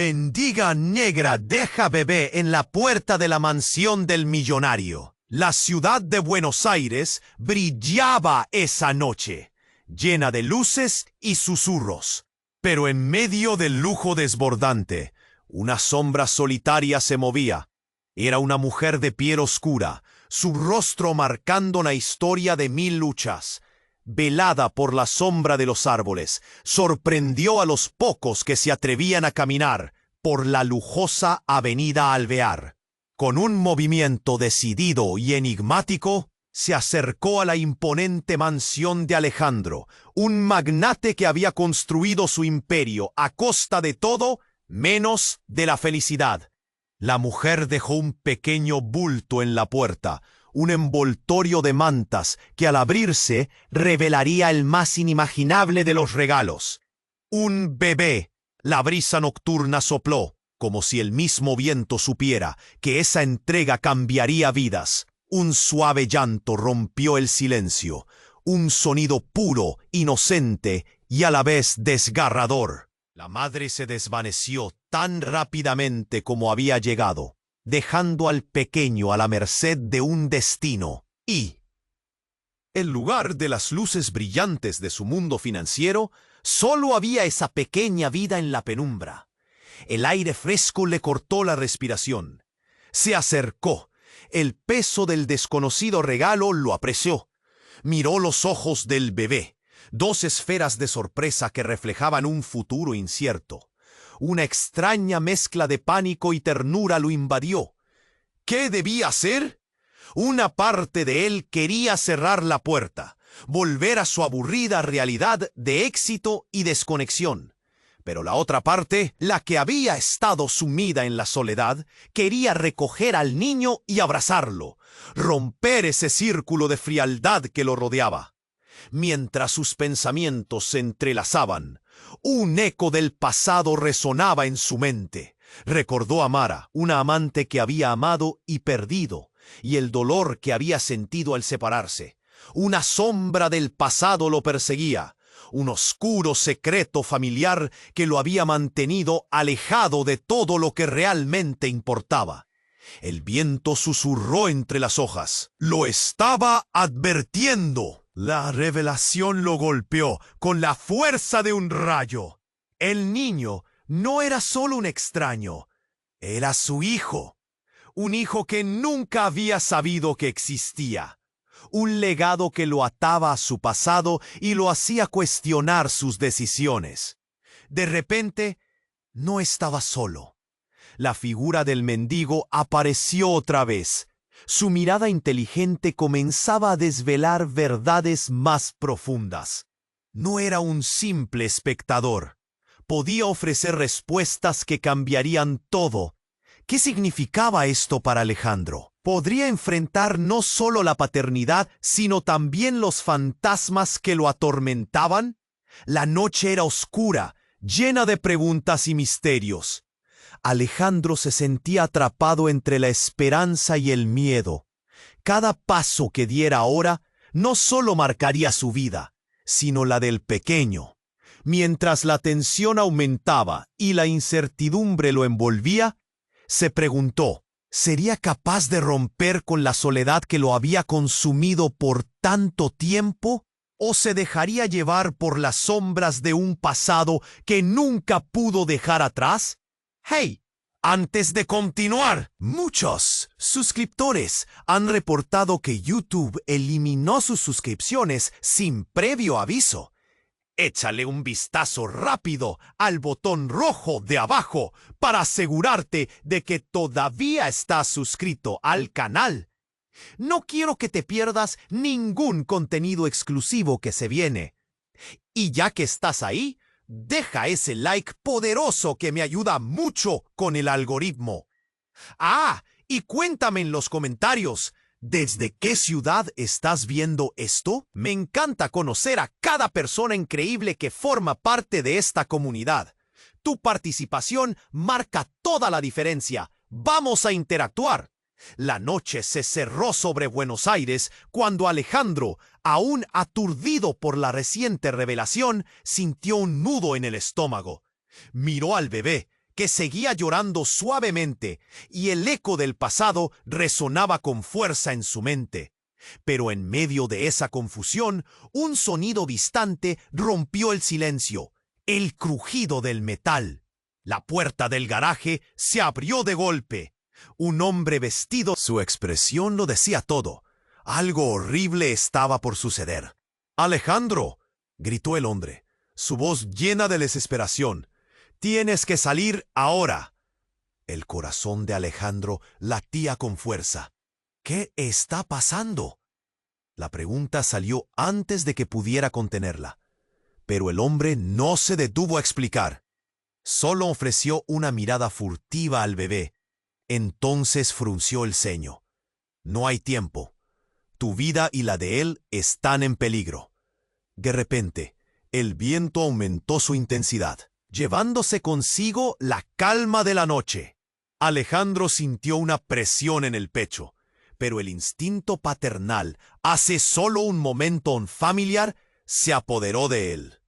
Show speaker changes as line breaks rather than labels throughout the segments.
Mendiga negra deja bebé en la puerta de la mansión del millonario. La ciudad de Buenos Aires brillaba esa noche, llena de luces y susurros. Pero en medio del lujo desbordante, una sombra solitaria se movía. Era una mujer de piel oscura, su rostro marcando una historia de 1000 luchas. Velada por la sombra de los árboles, sorprendió a los pocos que se atrevían a caminar por la lujosa avenida Alvear. Con un movimiento decidido y enigmático, se acercó a la imponente mansión de Alejandro, un magnate que había construido su imperio a costa de todo menos de la felicidad. La mujer dejó un pequeño bulto en la puerta, un envoltorio de mantas que al abrirse revelaría el más inimaginable de los regalos. Un bebé. La brisa nocturna sopló, como si el mismo viento supiera que esa entrega cambiaría vidas. Un suave llanto rompió el silencio, un sonido puro, inocente y a la vez desgarrador. La madre se desvaneció tan rápidamente como había llegado, dejando al pequeño a la merced de un destino. Y, en lugar de las luces brillantes de su mundo financiero, solo había esa pequeña vida en la penumbra. El aire fresco le cortó la respiración. Se acercó. El peso del desconocido regalo lo apreció. Miró los ojos del bebé, 2 esferas de sorpresa que reflejaban un futuro incierto. Una extraña mezcla de pánico y ternura lo invadió. ¿Qué debía hacer? Una parte de él quería cerrar la puerta, volver a su aburrida realidad de éxito y desconexión. Pero la otra parte, la que había estado sumida en la soledad, quería recoger al niño y abrazarlo, romper ese círculo de frialdad que lo rodeaba. Mientras sus pensamientos se entrelazaban, un eco del pasado resonaba en su mente. Recordó a Mara, una amante que había amado y perdido, y el dolor que había sentido al separarse. Una sombra del pasado lo perseguía, un oscuro secreto familiar que lo había mantenido alejado de todo lo que realmente importaba. El viento susurró entre las hojas. ¡Lo estaba advirtiendo! La revelación lo golpeó con la fuerza de un rayo. El niño no era solo un extraño, era su hijo. Un hijo que nunca había sabido que existía. Un legado que lo ataba a su pasado y lo hacía cuestionar sus decisiones. De repente, no estaba solo. La figura del mendigo apareció otra vez. Su mirada inteligente comenzaba a desvelar verdades más profundas. No era un simple espectador. Podía ofrecer respuestas que cambiarían todo. ¿Qué significaba esto para Alejandro? Podría enfrentar no solo la paternidad, sino también los fantasmas que lo atormentaban. La noche era oscura, llena de preguntas y misterios. Alejandro se sentía atrapado entre la esperanza y el miedo. Cada paso que diera ahora no solo marcaría su vida, sino la del pequeño. Mientras la tensión aumentaba y la incertidumbre lo envolvía, se preguntó, ¿sería capaz de romper con la soledad que lo había consumido por tanto tiempo? ¿O se dejaría llevar por las sombras de un pasado que nunca pudo dejar atrás? ¡Hey! Antes de continuar, muchos suscriptores han reportado que YouTube eliminó sus suscripciones sin previo aviso. Échale un vistazo rápido al botón rojo de abajo para asegurarte de que todavía estás suscrito al canal. No quiero que te pierdas ningún contenido exclusivo que se viene. Y ya que estás ahí, deja ese like poderoso que me ayuda mucho con el algoritmo. Ah, y cuéntame en los comentarios, ¿desde qué ciudad estás viendo esto? Me encanta conocer a cada persona increíble que forma parte de esta comunidad. Tu participación marca toda la diferencia. ¡Vamos a interactuar! La noche se cerró sobre Buenos Aires cuando Alejandro, aún aturdido por la reciente revelación, sintió un nudo en el estómago. Miró al bebé, que seguía llorando suavemente, y el eco del pasado resonaba con fuerza en su mente. Pero en medio de esa confusión, un sonido distante rompió el silencio, el crujido del metal. La puerta del garaje se abrió de golpe. Un hombre vestido, su expresión lo decía todo. Algo horrible estaba por suceder. «¡Alejandro!», gritó el hombre, su voz llena de desesperación. «¡Tienes que salir ahora!». El corazón de Alejandro latía con fuerza. «¿Qué está pasando?». La pregunta salió antes de que pudiera contenerla. Pero el hombre no se detuvo a explicar. Solo ofreció una mirada furtiva al bebé. Entonces frunció el ceño. «No hay tiempo. Tu vida y la de él están en peligro». De repente, el viento aumentó su intensidad, llevándose consigo la calma de la noche. Alejandro sintió una presión en el pecho, pero el instinto paternal, hace solo un momento familiar, se apoderó de él.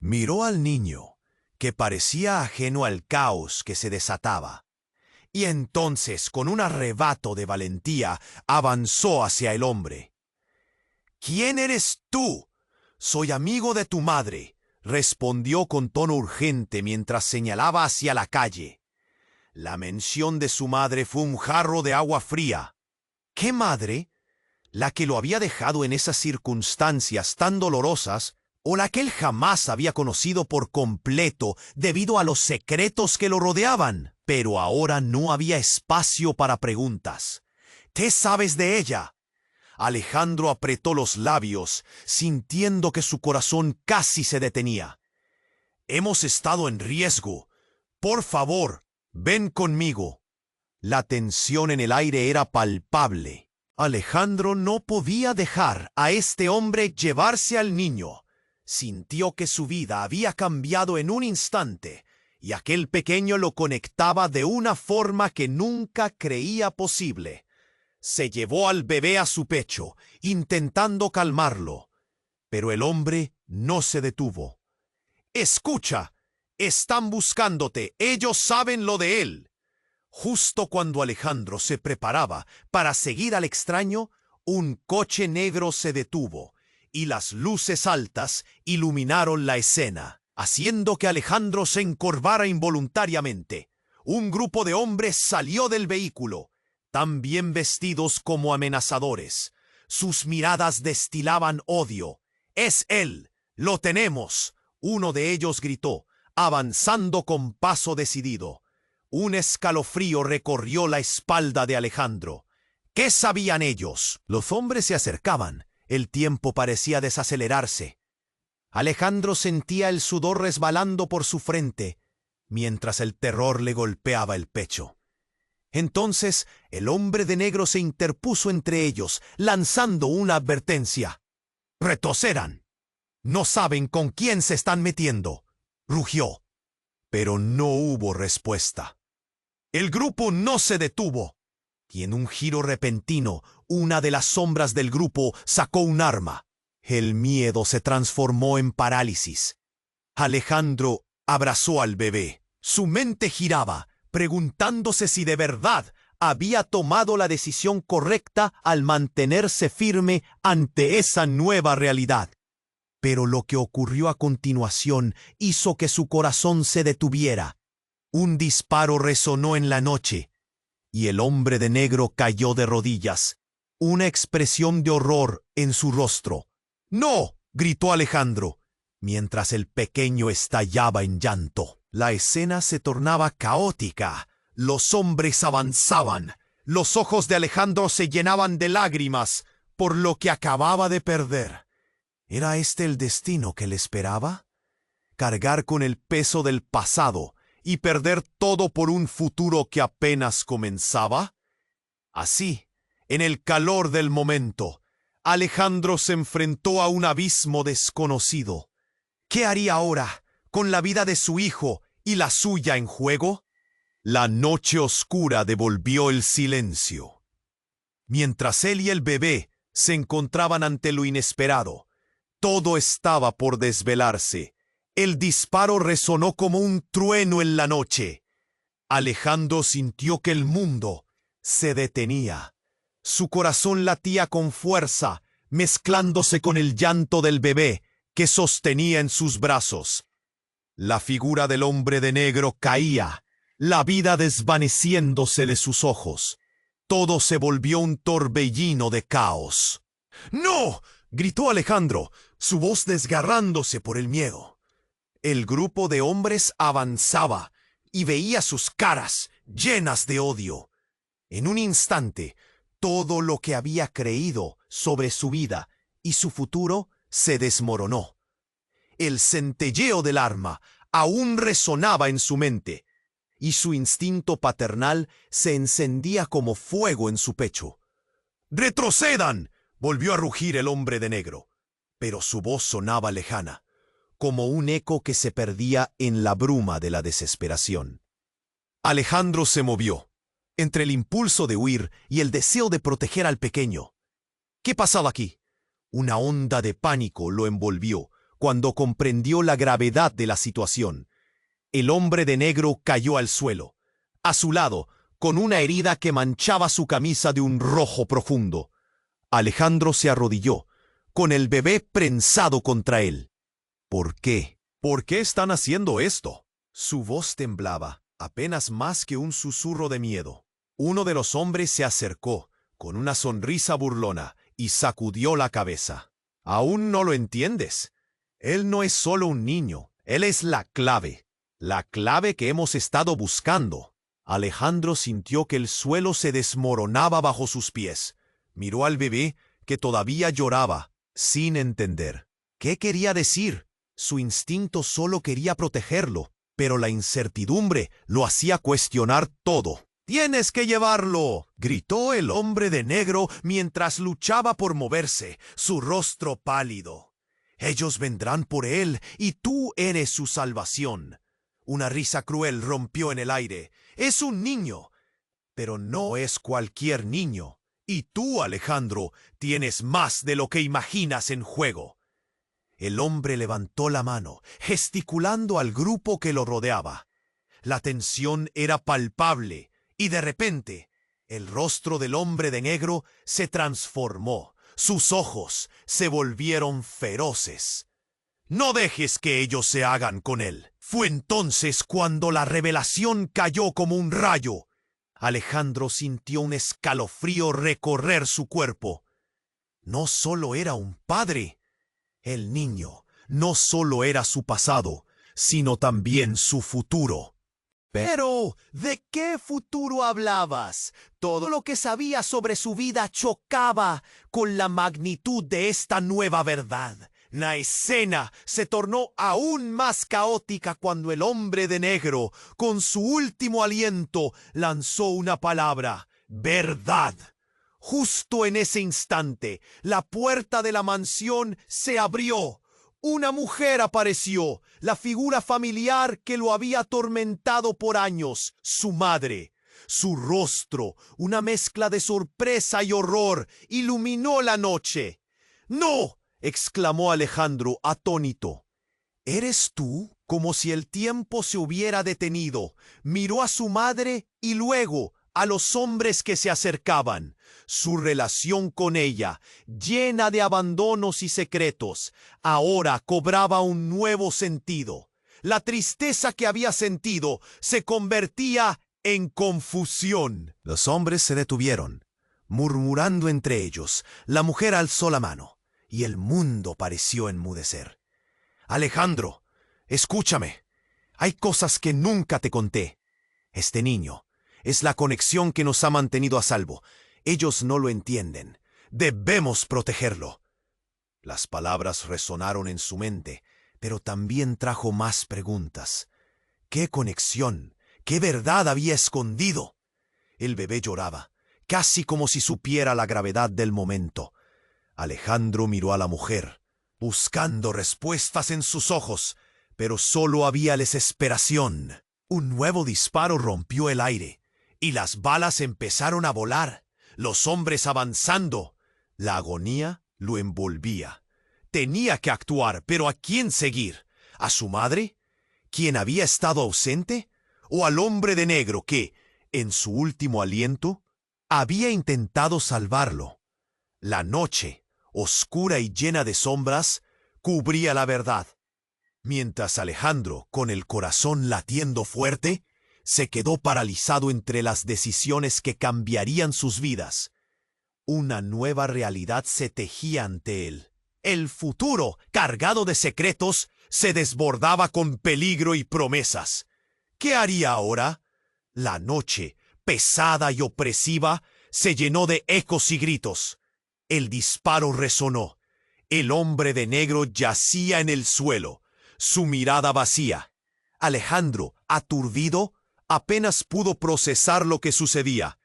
Miró al niño, que parecía ajeno al caos que se desataba, y entonces, con un arrebato de valentía, avanzó hacia el hombre. «¿Quién eres tú?». «Soy amigo de tu madre», respondió con tono urgente mientras señalaba hacia la calle. La mención de su madre fue un jarro de agua fría. ¿Qué madre? ¿La que lo había dejado en esas circunstancias tan dolorosas, o la que él jamás había conocido por completo debido a los secretos que lo rodeaban? Pero ahora no había espacio para preguntas. «¿Qué sabes de ella?». Alejandro apretó los labios, sintiendo que su corazón casi se detenía. «Hemos estado en riesgo. Por favor, ven conmigo». La tensión en el aire era palpable. Alejandro no podía dejar a este hombre llevarse al niño. Sintió que su vida había cambiado en un instante, y aquel pequeño lo conectaba de una forma que nunca creía posible. Se llevó al bebé a su pecho, intentando calmarlo. Pero el hombre no se detuvo. «Escucha, están buscándote, ellos saben lo de él». Justo cuando Alejandro se preparaba para seguir al extraño, un coche negro se detuvo, y las luces altas iluminaron la escena, haciendo que Alejandro se encorvara involuntariamente. Un grupo de hombres salió del vehículo, tan bien vestidos como amenazadores. Sus miradas destilaban odio. «¡Es él! ¡Lo tenemos!», uno de ellos gritó, avanzando con paso decidido. Un escalofrío recorrió la espalda de Alejandro. ¿Qué sabían ellos? Los hombres se acercaban. El tiempo parecía desacelerarse. Alejandro sentía el sudor resbalando por su frente, mientras el terror le golpeaba el pecho. Entonces, el hombre de negro se interpuso entre ellos, lanzando una advertencia. «Retrocederán. No saben con quién se están metiendo», rugió. Pero no hubo respuesta. El grupo no se detuvo, y en un giro repentino, una de las sombras del grupo sacó un arma. El miedo se transformó en parálisis. Alejandro abrazó al bebé. Su mente giraba, preguntándose si de verdad había tomado la decisión correcta al mantenerse firme ante esa nueva realidad. Pero lo que ocurrió a continuación hizo que su corazón se detuviera. Un disparo resonó en la noche, y el hombre de negro cayó de rodillas, una expresión de horror en su rostro. «¡No!», gritó Alejandro, mientras el pequeño estallaba en llanto. La escena se tornaba caótica. Los hombres avanzaban. Los ojos de Alejandro se llenaban de lágrimas por lo que acababa de perder. ¿Era este el destino que le esperaba? ¿Cargar con el peso del pasado y perder todo por un futuro que apenas comenzaba? Así, en el calor del momento, Alejandro se enfrentó a un abismo desconocido. ¿Qué haría ahora con la vida de su hijo y la suya en juego? La noche oscura devolvió el silencio. Mientras él y el bebé se encontraban ante lo inesperado, todo estaba por desvelarse. El disparo resonó como un trueno en la noche, Alejandro sintió que el mundo se detenía. Su corazón latía con fuerza, mezclándose con el llanto del bebé que sostenía en sus brazos. La figura del hombre de negro caía, la vida desvaneciéndose de sus ojos. Todo se volvió un torbellino de caos. ¡No! Gritó Alejandro, su voz desgarrándose por el miedo. El grupo de hombres avanzaba y veía sus caras llenas de odio. En un instante, todo lo que había creído sobre su vida y su futuro se desmoronó. El centelleo del arma aún resonaba en su mente, y su instinto paternal se encendía como fuego en su pecho. ¡Retrocedan!, volvió a rugir el hombre de negro, pero su voz sonaba lejana, como un eco que se perdía en la bruma de la desesperación. Alejandro se movió, entre el impulso de huir y el deseo de proteger al pequeño. ¿Qué pasaba aquí? Una onda de pánico lo envolvió cuando comprendió la gravedad de la situación. El hombre de negro cayó al suelo, a su lado, con una herida que manchaba su camisa de un rojo profundo. Alejandro se arrodilló, con el bebé prensado contra él. ¿Por qué? ¿Por qué están haciendo esto? Su voz temblaba, apenas más que un susurro de miedo. Uno de los hombres se acercó, con una sonrisa burlona, y sacudió la cabeza. ¿Aún no lo entiendes? Él no es solo un niño, él es la clave que hemos estado buscando. Alejandro sintió que el suelo se desmoronaba bajo sus pies. Miró al bebé, que todavía lloraba, sin entender. ¿Qué quería decir? Su instinto solo quería protegerlo, pero la incertidumbre lo hacía cuestionar todo. «¡Tienes que llevarlo!», gritó el hombre de negro mientras luchaba por moverse, su rostro pálido. «Ellos vendrán por él y tú eres su salvación». Una risa cruel rompió en el aire. «Es un niño, pero no es cualquier niño. Y tú, Alejandro, tienes más de lo que imaginas en juego». El hombre levantó la mano, gesticulando al grupo que lo rodeaba. La tensión era palpable, y de repente, el rostro del hombre de negro se transformó. Sus ojos se volvieron feroces. «No dejes que ellos se hagan con él». Fue entonces cuando la revelación cayó como un rayo. Alejandro sintió un escalofrío recorrer su cuerpo. No solo era un padre. El niño no solo era su pasado, sino también su futuro. «Pero, ¿de qué futuro hablabas? Todo lo que sabía sobre su vida chocaba con la magnitud de esta nueva verdad». La escena se tornó aún más caótica cuando el hombre de negro, con su último aliento, lanzó una palabra: verdad. Justo en ese instante, la puerta de la mansión se abrió. Una mujer apareció, la figura familiar que lo había atormentado por años, su madre. Su rostro, una mezcla de sorpresa y horror, iluminó la noche. «¡No!», exclamó Alejandro, atónito. «¿Eres tú?». Como si el tiempo se hubiera detenido, miró a su madre y luego a los hombres que se acercaban. Su relación con ella, llena de abandonos y secretos, ahora cobraba un nuevo sentido. La tristeza que había sentido se convertía en confusión. Los hombres se detuvieron. Murmurando entre ellos, la mujer alzó la mano, y el mundo pareció enmudecer. «Alejandro, escúchame. Hay cosas que nunca te conté. Este niño es la conexión que nos ha mantenido a salvo. Ellos no lo entienden. Debemos protegerlo». Las palabras resonaron en su mente, pero también trajo más preguntas. ¿Qué conexión? ¿Qué verdad había escondido? El bebé lloraba, casi como si supiera la gravedad del momento. Alejandro miró a la mujer, buscando respuestas en sus ojos, pero solo había desesperación. Un nuevo disparo rompió el aire, y las balas empezaron a volar, los hombres avanzando. La agonía lo envolvía. Tenía que actuar, pero ¿a quién seguir? ¿A su madre? ¿Quién había estado ausente? o al hombre de negro que, en su último aliento, había intentado salvarlo. La noche, oscura y llena de sombras, cubría la verdad, mientras Alejandro, con el corazón latiendo fuerte, se quedó paralizado entre las decisiones que cambiarían sus vidas. Una nueva realidad se tejía ante él. El futuro, cargado de secretos, se desbordaba con peligro y promesas. ¿Qué haría ahora? La noche, pesada y opresiva, se llenó de ecos y gritos. El disparo resonó. El hombre de negro yacía en el suelo, su mirada vacía. Alejandro, aturdido, apenas pudo procesar lo que sucedía.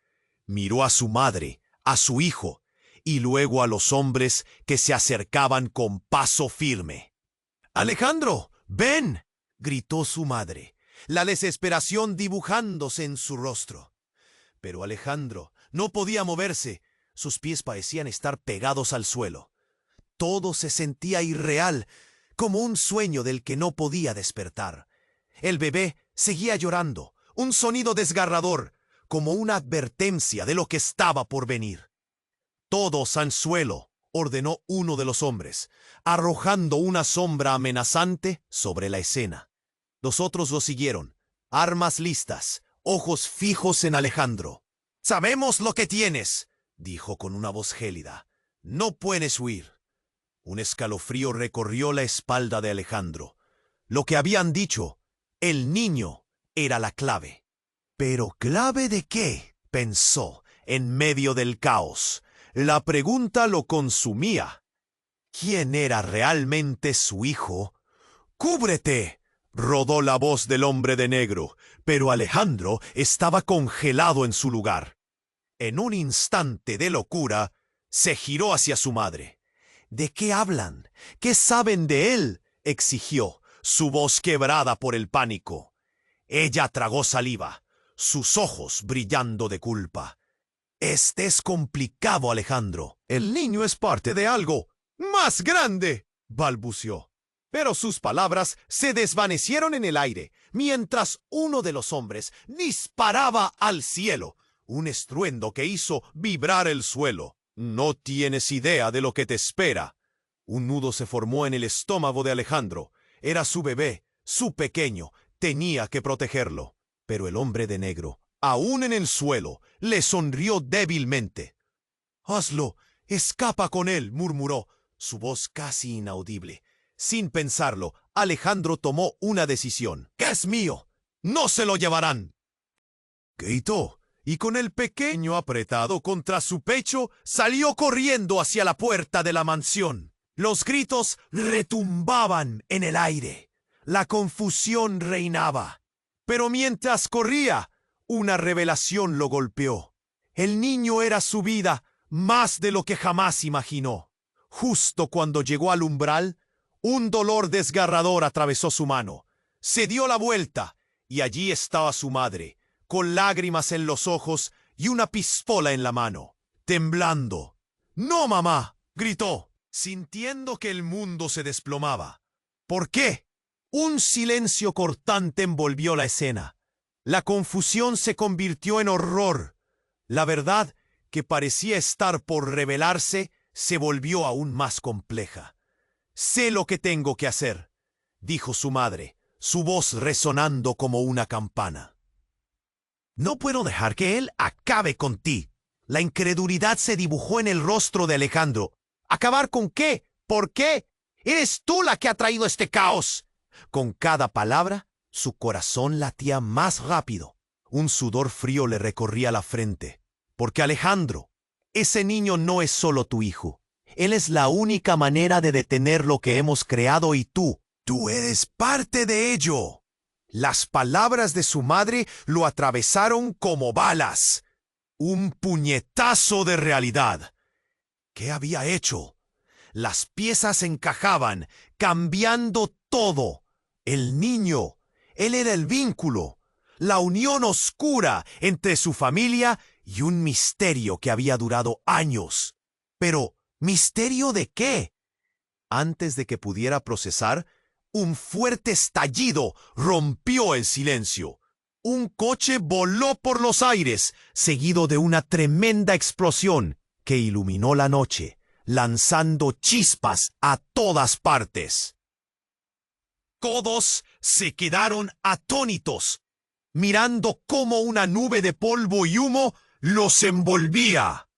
Miró a su madre, a su hijo, y luego a los hombres que se acercaban con paso firme. «¡Alejandro, ven!», gritó su madre, la desesperación dibujándose en su rostro. Pero Alejandro no podía moverse, sus pies parecían estar pegados al suelo. Todo se sentía irreal, como un sueño del que no podía despertar. El bebé seguía llorando, un sonido desgarrador, como una advertencia de lo que estaba por venir. «Todos al suelo», ordenó uno de los hombres, arrojando una sombra amenazante sobre la escena. Los otros lo siguieron, armas listas, ojos fijos en Alejandro. «Sabemos lo que tienes», dijo con una voz gélida. «No puedes huir». Un escalofrío recorrió la espalda de Alejandro. Lo que habían dicho, el niño, era la clave. «¿Pero clave de qué?», pensó, en medio del caos. La pregunta lo consumía. ¿Quién era realmente su hijo? «¡Cúbrete!», rodó la voz del hombre de negro, pero Alejandro estaba congelado en su lugar. En un instante de locura, se giró hacia su madre. «¿De qué hablan? ¿Qué saben de él?», exigió, su voz quebrada por el pánico. Ella tragó saliva, sus ojos brillando de culpa. «Este es complicado, Alejandro. El niño es parte de algo más grande», balbuceó. Pero sus palabras se desvanecieron en el aire, mientras uno de los hombres disparaba al cielo, un estruendo que hizo vibrar el suelo. «No tienes idea de lo que te espera». Un nudo se formó en el estómago de Alejandro. Era su bebé, su pequeño, tenía que protegerlo. Pero el hombre de negro, aún en el suelo, le sonrió débilmente. «Hazlo, escapa con él», murmuró, su voz casi inaudible. Sin pensarlo, Alejandro tomó una decisión. «¡Que es mío! ¡No se lo llevarán!», gritó, y con el pequeño apretado contra su pecho, salió corriendo hacia la puerta de la mansión. Los gritos retumbaban en el aire. La confusión reinaba. Pero mientras corría, una revelación lo golpeó. El niño era su vida, más de lo que jamás imaginó. Justo cuando llegó al umbral, un dolor desgarrador atravesó su mano. Se dio la vuelta, y allí estaba su madre, con lágrimas en los ojos y una pistola en la mano, temblando. «¡No, mamá!», gritó, sintiendo que el mundo se desplomaba. «¿Por qué?». Un silencio cortante envolvió la escena. La confusión se convirtió en horror. La verdad, que parecía estar por revelarse, se volvió aún más compleja. «Sé lo que tengo que hacer», dijo su madre, su voz resonando como una campana. «No puedo dejar que él acabe con ti». La incredulidad se dibujó en el rostro de Alejandro. «¿Acabar con qué? ¿Por qué? Eres tú la que ha traído este caos». Con cada palabra, su corazón latía más rápido. Un sudor frío le recorría la frente. «Porque Alejandro, ese niño no es solo tu hijo. Él es la única manera de detener lo que hemos creado y tú eres parte de ello». Las palabras de su madre lo atravesaron como balas. Un puñetazo de realidad. ¿Qué había hecho? Las piezas encajaban, cambiando todo. El niño, él era el vínculo, la unión oscura entre su familia y un misterio que había durado años. Pero, ¿misterio de qué? Antes de que pudiera procesar, un fuerte estallido rompió el silencio. un coche voló por los aires, seguido de una tremenda explosión que iluminó la noche, lanzando chispas a todas partes. Todos se quedaron atónitos, mirando cómo una nube de polvo y humo los envolvía.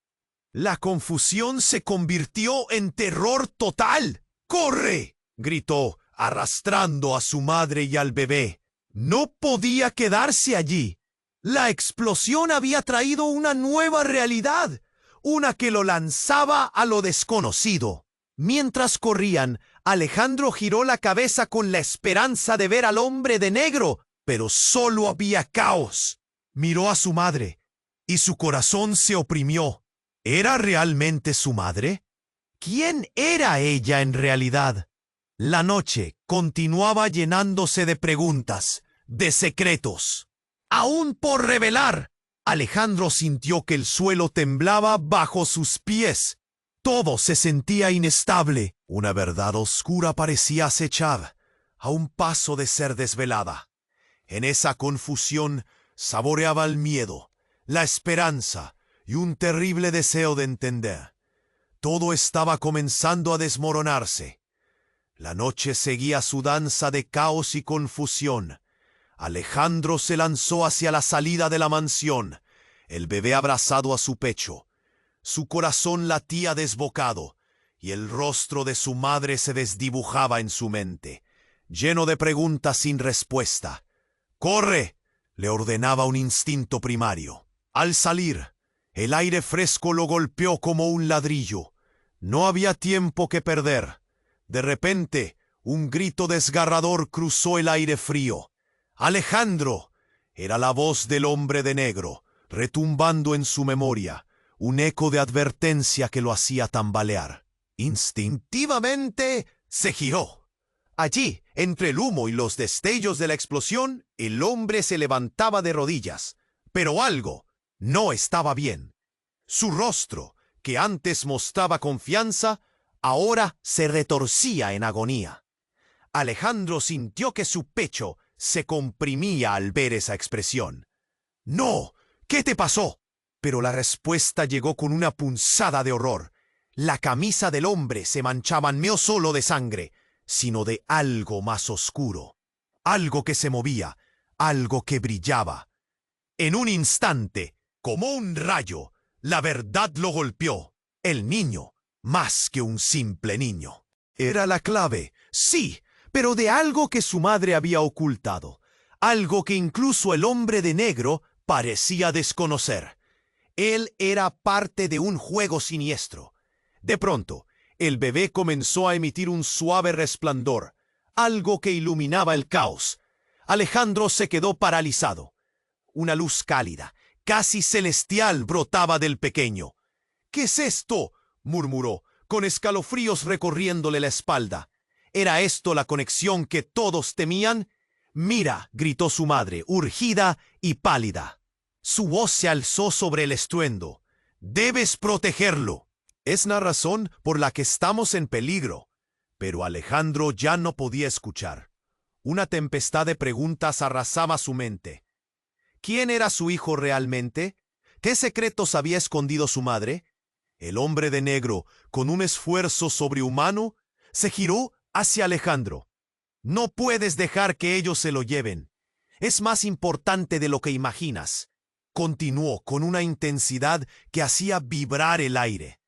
La confusión se convirtió en terror total. ¡Corre!, gritó, arrastrando a su madre y al bebé. No podía quedarse allí. La explosión había traído una nueva realidad, una que lo lanzaba a lo desconocido. Mientras corrían, Alejandro giró la cabeza con la esperanza de ver al hombre de negro, pero solo había caos. Miró a su madre, y su corazón se oprimió. ¿Era realmente su madre? ¿Quién era ella en realidad? La noche continuaba llenándose de preguntas, de secretos. Aún por revelar, Alejandro sintió que el suelo temblaba bajo sus pies. Todo se sentía inestable. Una verdad oscura parecía acechar, a un paso de ser desvelada. En esa confusión saboreaba el miedo, la esperanza y un terrible deseo de entender. Todo estaba comenzando a desmoronarse. La noche seguía su danza de caos y confusión. Alejandro se lanzó hacia la salida de la mansión, el bebé abrazado a su pecho. Su corazón latía desbocado, y el rostro de su madre se desdibujaba en su mente, lleno de preguntas sin respuesta. ¡Corre!, le ordenaba un instinto primario. Al salir, el aire fresco lo golpeó como un ladrillo. No había tiempo que perder. De repente, un grito desgarrador cruzó el aire frío. ¡Alejandro! Era la voz del hombre de negro, retumbando en su memoria, un eco de advertencia que lo hacía tambalear. Instintivamente se giró. Allí, entre el humo y los destellos de la explosión, el hombre se levantaba de rodillas. Pero algo no estaba bien. Su rostro, que antes mostraba confianza, ahora se retorcía en agonía. Alejandro sintió que su pecho se comprimía al ver esa expresión. ¡No! ¿Qué te pasó? Pero la respuesta llegó con una punzada de horror. La camisa del hombre se manchaba no solo de sangre, sino de algo más oscuro. Algo que se movía, algo que brillaba. En un instante, como un rayo, la verdad lo golpeó. El niño, más que un simple niño. Era la clave, sí, pero de algo que su madre había ocultado. Algo que incluso el hombre de negro parecía desconocer. Él era parte de un juego siniestro. De pronto, el bebé comenzó a emitir un suave resplandor, algo que iluminaba el caos. Alejandro se quedó paralizado. Una luz cálida, casi celestial, brotaba del pequeño. ¿Qué es esto?, murmuró, con escalofríos recorriéndole la espalda. ¿Era esto la conexión que todos temían? «Mira», gritó su madre, urgida y pálida. Su voz se alzó sobre el estruendo. «Debes protegerlo. Es la razón por la que estamos en peligro». Pero Alejandro ya no podía escuchar. Una tempestad de preguntas arrasaba su mente. ¿Quién era su hijo realmente? ¿Qué secretos había escondido su madre? El hombre de negro, con un esfuerzo sobrehumano, se giró hacia Alejandro. «No puedes dejar que ellos se lo lleven. Es más importante de lo que imaginas», continuó con una intensidad que hacía vibrar el aire.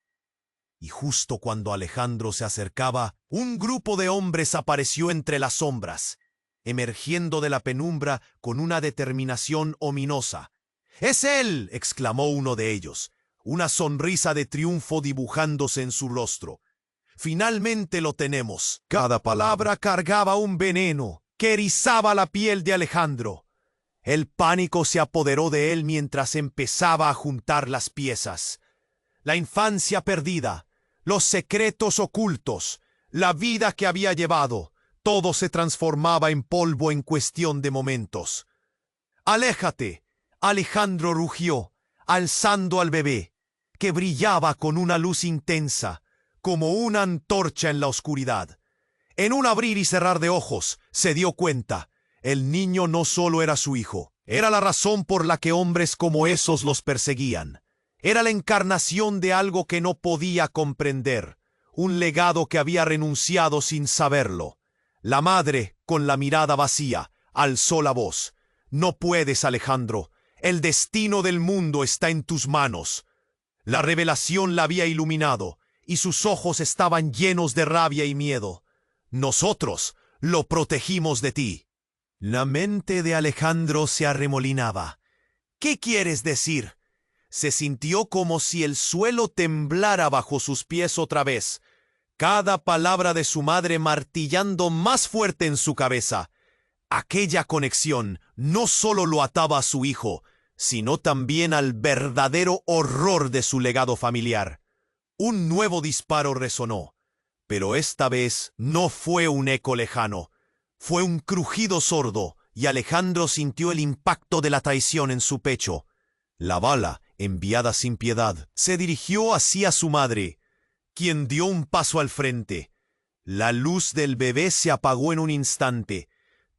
Y justo cuando Alejandro se acercaba, un grupo de hombres apareció entre las sombras, emergiendo de la penumbra con una determinación ominosa. «¡Es él!», exclamó uno de ellos, una sonrisa de triunfo dibujándose en su rostro. «Finalmente lo tenemos». Cada palabra cargaba un veneno que erizaba la piel de Alejandro. El pánico se apoderó de él mientras empezaba a juntar las piezas. La infancia perdida, los secretos ocultos, la vida que había llevado, todo se transformaba en polvo en cuestión de momentos. «¡Aléjate!», Alejandro rugió, alzando al bebé, que brillaba con una luz intensa, como una antorcha en la oscuridad. En un abrir y cerrar de ojos, se dio cuenta. El niño no solo era su hijo, Era la razón por la que hombres como esos los perseguían. Era la encarnación de algo que no podía comprender, un legado que había renunciado sin saberlo. La madre, con la mirada vacía, alzó la voz. «No puedes, Alejandro. El destino del mundo está en tus manos». La revelación la había iluminado, y sus ojos estaban llenos de rabia y miedo. «Nosotros lo protegimos de ti». La mente de Alejandro se arremolinaba. «¿Qué quieres decir?» Se sintió como si el suelo temblara bajo sus pies otra vez, cada palabra de su madre martillando más fuerte en su cabeza. Aquella conexión no solo lo ataba a su hijo, sino también al verdadero horror de su legado familiar. Un nuevo disparo resonó, pero esta vez no fue un eco lejano. Fue un crujido sordo, y Alejandro sintió el impacto de la traición en su pecho. La bala, enviada sin piedad, se dirigió hacia su madre, quien dio un paso al frente. La luz del bebé se apagó en un instante.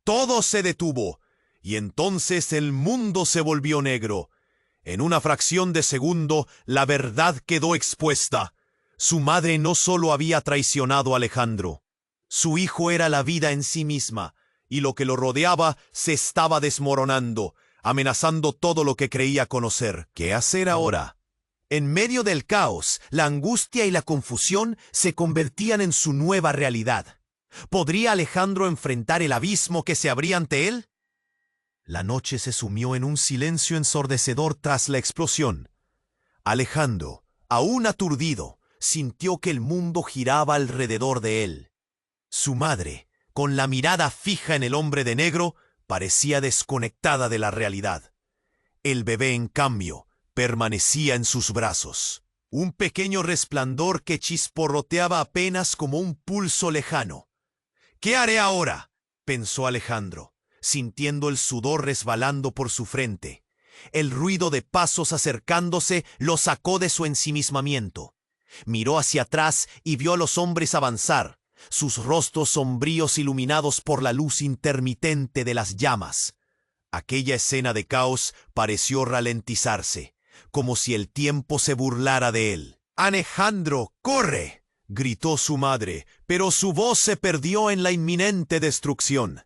Todo se detuvo, y entonces el mundo se volvió negro. En una fracción de segundo, la verdad quedó expuesta. Su madre no solo había traicionado a Alejandro. Su hijo era la vida en sí misma, y lo que lo rodeaba se estaba desmoronando, amenazando todo lo que creía conocer. ¿Qué hacer ahora? En medio del caos, la angustia y la confusión se convertían en su nueva realidad. ¿Podría Alejandro enfrentar el abismo que se abría ante él? La noche se sumió en un silencio ensordecedor tras la explosión. Alejandro, aún aturdido, sintió que el mundo giraba alrededor de él. Su madre, con la mirada fija en el hombre de negro, parecía desconectada de la realidad. El bebé, en cambio, permanecía en sus brazos. Un pequeño resplandor que chisporroteaba apenas como un pulso lejano. «¿Qué haré ahora?», pensó Alejandro, sintiendo el sudor resbalando por su frente. El ruido de pasos acercándose lo sacó de su ensimismamiento. Miró hacia atrás y vio a los hombres avanzar, sus rostros sombríos iluminados por la luz intermitente de las llamas. Aquella escena de caos pareció ralentizarse, como si el tiempo se burlara de él. «Alejandro, corre», gritó su madre, pero su voz se perdió en la inminente destrucción.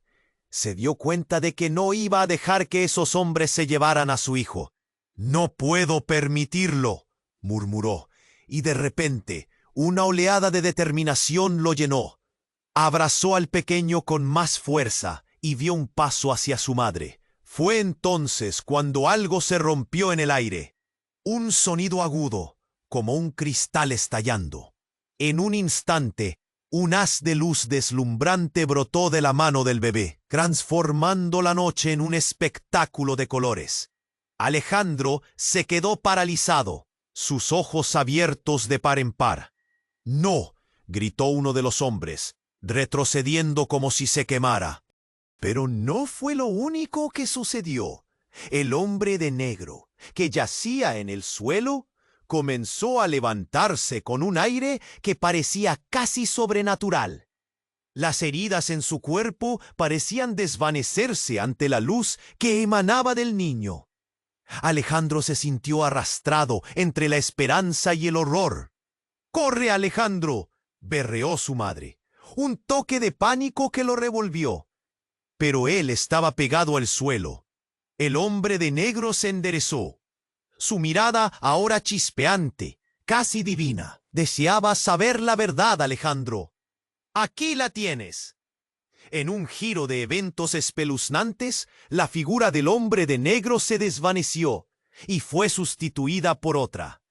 Se dio cuenta de que no iba a dejar que esos hombres se llevaran a su hijo. «No puedo permitirlo», murmuró, y de repente una oleada de determinación lo llenó. Abrazó al pequeño con más fuerza y dio un paso hacia su madre. Fue entonces cuando algo se rompió en el aire. Un sonido agudo, como un cristal estallando. En un instante, un haz de luz deslumbrante brotó de la mano del bebé, transformando la noche en un espectáculo de colores. Alejandro se quedó paralizado, sus ojos abiertos de par en par. «No», gritó uno de los hombres, retrocediendo como si se quemara. Pero no fue lo único que sucedió. El hombre de negro, que yacía en el suelo, comenzó a levantarse con un aire que parecía casi sobrenatural. Las heridas en su cuerpo parecían desvanecerse ante la luz que emanaba del niño. Alejandro se sintió arrastrado entre la esperanza y el horror. «¡Corre, Alejandro!», berreó su madre. Un toque de pánico que lo revolvió. Pero él estaba pegado al suelo. El hombre de negro se enderezó. Su mirada, ahora chispeante, casi divina. «Deseaba saber la verdad, Alejandro. Aquí la tienes». En un giro de eventos espeluznantes, la figura del hombre de negro se desvaneció y fue sustituida por otra.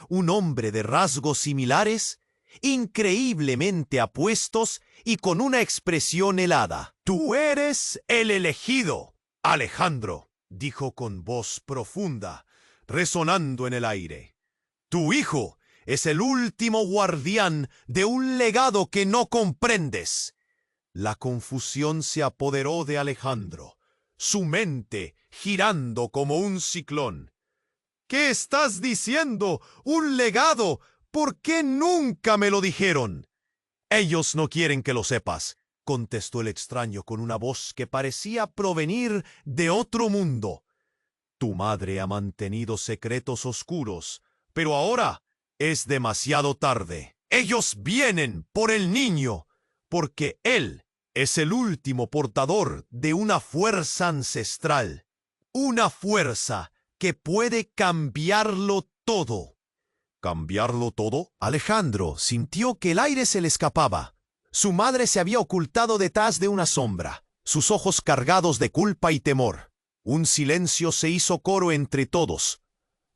Un hombre de rasgos similares, increíblemente apuestos y con una expresión helada. «Tú eres el elegido, Alejandro», dijo con voz profunda, resonando en el aire. «Tu hijo es el último guardián de un legado que no comprendes». La confusión se apoderó de Alejandro, su mente girando como un ciclón. «¿Qué estás diciendo? ¿Un legado? ¿Por qué nunca me lo dijeron?» «Ellos no quieren que lo sepas. contestó el extraño con una voz que parecía provenir de otro mundo. Tu madre ha mantenido secretos oscuros, pero ahora es demasiado tarde. Ellos vienen por el niño, porque él es el último portador de una fuerza ancestral. Una fuerza que puede cambiarlo todo. ¿Cambiarlo todo? Alejandro sintió que el aire se le escapaba. Su madre se había ocultado detrás de una sombra, sus ojos cargados de culpa y temor. Un silencio se hizo coro entre todos.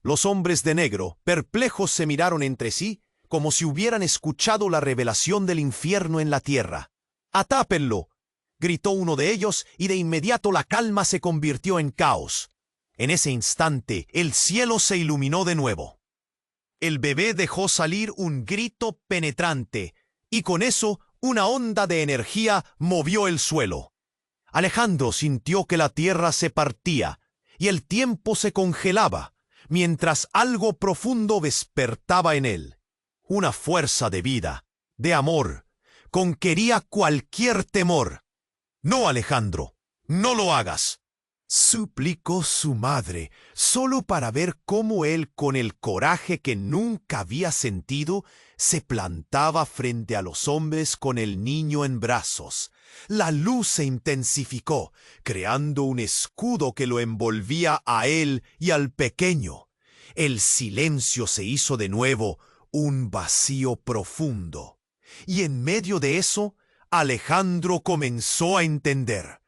Los hombres de negro, perplejos, se miraron entre sí, como si hubieran escuchado la revelación del infierno en la tierra. «¡Atápenlo!», gritó uno de ellos, y de inmediato la calma se convirtió en caos. En ese instante, el cielo se iluminó de nuevo. El bebé dejó salir un grito penetrante, y con eso una onda de energía movió el suelo. Alejandro sintió que la tierra se partía, y el tiempo se congelaba, mientras algo profundo despertaba en él. Una fuerza de vida, de amor, conquería cualquier temor. «No, Alejandro, no lo hagas», suplicó su madre, solo para ver cómo él, con el coraje que nunca había sentido, se plantaba frente a los hombres con el niño en brazos. La luz se intensificó, creando un escudo que lo envolvía a él y al pequeño. El silencio se hizo de nuevo un vacío profundo. Y en medio de eso, Alejandro comenzó a entender.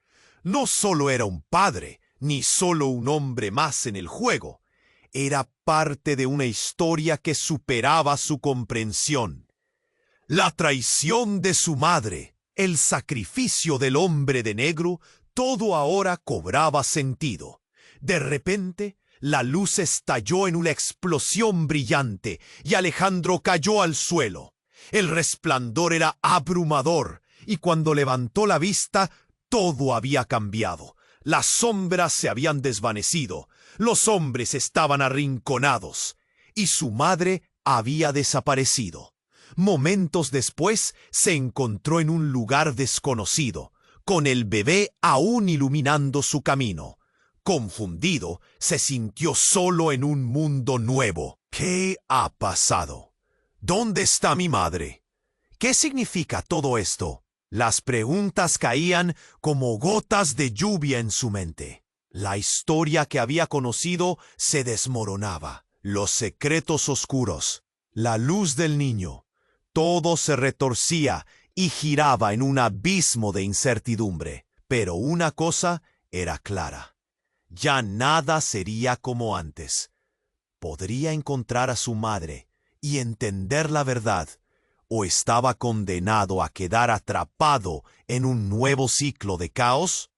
No solo era un padre, ni solo un hombre más en el juego. Era parte de una historia que superaba su comprensión. La traición de su madre, el sacrificio del hombre de negro, todo ahora cobraba sentido. De repente, la luz estalló en una explosión brillante y Alejandro cayó al suelo. El resplandor era abrumador y cuando levantó la vista, todo había cambiado. Las sombras se habían desvanecido, los hombres estaban arrinconados y su madre había desaparecido. Momentos después se encontró en un lugar desconocido, con el bebé aún iluminando su camino. Confundido, se sintió solo en un mundo nuevo. ¿Qué ha pasado? ¿Dónde está mi madre? ¿Qué significa todo esto? Las preguntas caían como gotas de lluvia en su mente. La historia que había conocido se desmoronaba. Los secretos oscuros, la luz del niño, todo se retorcía y giraba en un abismo de incertidumbre. Pero una cosa era clara. Ya nada sería como antes. Podría encontrar a su madre y entender la verdad, o estaba condenado a quedar atrapado en un nuevo ciclo de caos.